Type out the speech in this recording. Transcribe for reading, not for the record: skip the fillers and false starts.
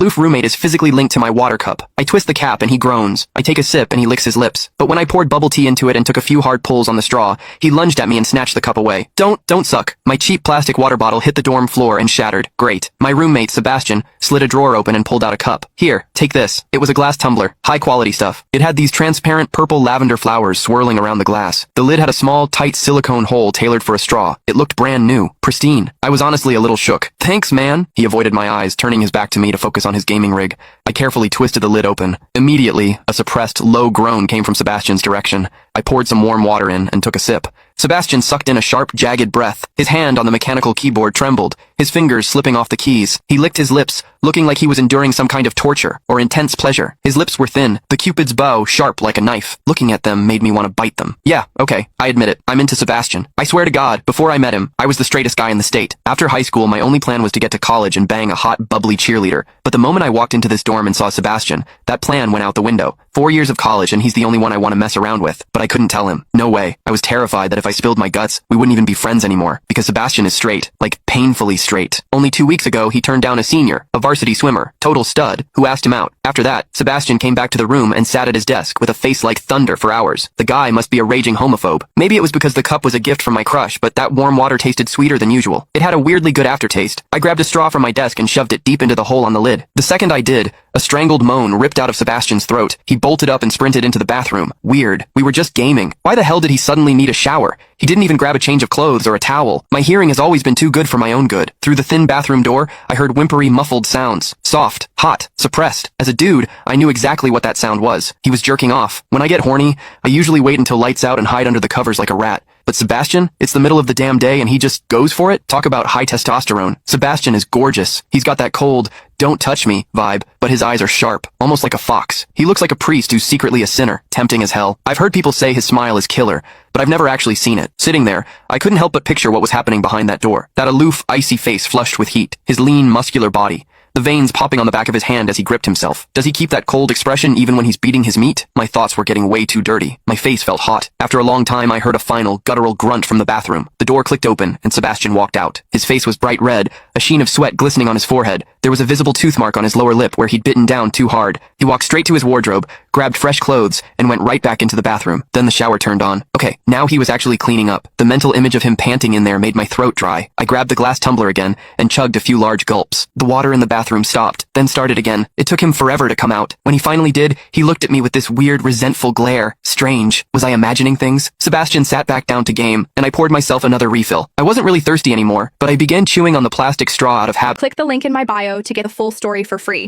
Loof roommate is physically linked to my water cup. I twist the cap and he groans. I take a sip and he licks his lips. But when I poured bubble tea into it and took a few hard pulls on the straw, he lunged at me and snatched the cup away. Don't suck. My cheap plastic water bottle hit the dorm floor and shattered. Great. My roommate, Sebastian, slid a drawer open and pulled out a cup. Here, take this. It was a glass tumbler. High quality stuff. It had these transparent purple lavender flowers swirling around the glass. The lid had a small, tight silicone hole tailored for a straw. It looked brand new. Pristine. I was honestly a little shook. Thanks, man. He avoided my eyes, turning his back to me to focus on his gaming rig. I carefully twisted the lid open. Immediately, a suppressed, low groan came from Sebastian's direction. I poured some warm water in and took a sip. Sebastian sucked in a sharp, jagged breath. His hand on the mechanical keyboard trembled, his fingers slipping off the keys. He licked his lips, looking like he was enduring some kind of torture or intense pleasure. His lips were thin, the Cupid's bow sharp like a knife. Looking at them made me want to bite them. Yeah, okay, I admit it. I'm into Sebastian. I swear to God, before I met him, I was the straightest guy in the state. After high school, my only plan was to get to college and bang a hot, bubbly cheerleader. But the moment I walked into this dorm and saw Sebastian, that plan went out the window. 4 years of college and he's the only one I want to mess around with. But I couldn't tell him. No way. I was terrified that if I spilled my guts, we wouldn't even be friends anymore. Because Sebastian is straight. Like, painfully straight. Only 2 weeks ago, he turned down a senior, a varsity swimmer, total stud, who asked him out. After that, Sebastian came back to the room and sat at his desk with a face like thunder for hours. The guy must be a raging homophobe. Maybe it was because the cup was a gift from my crush, but that warm water tasted sweeter than usual. It had a weirdly good aftertaste. I grabbed a straw from my desk and shoved it deep into the hole on the lid. The second I did, a strangled moan ripped out of Sebastian's throat. He bolted up and sprinted into the bathroom. Weird. We were just gaming. Why the hell did he suddenly need a shower? He didn't even grab a change of clothes or a towel. My hearing has always been too good for my own good. Through the thin bathroom door, I heard whimpery, muffled sounds. Soft, hot, suppressed. As a dude, I knew exactly what that sound was. He was jerking off. When I get horny, I usually wait until lights out and hide under the covers like a rat. But Sebastian, it's the middle of the damn day and he just goes for it? Talk about high testosterone. Sebastian is gorgeous. He's got that cold, don't touch me vibe, but his eyes are sharp, almost like a fox. He looks like a priest who's secretly a sinner, tempting as hell. I've heard people say his smile is killer, but I've never actually seen it. Sitting there, I couldn't help but picture what was happening behind that door. That aloof, icy face flushed with heat, his lean, muscular body. The veins popping on the back of his hand as he gripped himself. Does he keep that cold expression even when he's beating his meat? My thoughts were getting way too dirty. My face felt hot. After a long time, I heard a final, guttural grunt from the bathroom. The door clicked open, and Sebastian walked out. His face was bright red, a sheen of sweat glistening on his forehead. There was a visible tooth mark on his lower lip where he'd bitten down too hard. He walked straight to his wardrobe, grabbed fresh clothes, and went right back into the bathroom. Then the shower turned on. Okay, now he was actually cleaning up. The mental image of him panting in there made my throat dry. I grabbed the glass tumbler again and chugged a few large gulps. The water in the bathroom stopped, then started again. It took him forever to come out. When he finally did, he looked at me with this weird, resentful glare. Strange. Was I imagining things? Sebastian sat back down to game, and I poured myself another refill. I wasn't really thirsty anymore, but I began chewing on the plastic straw out of habit. Click the link in my bio to get the full story for free.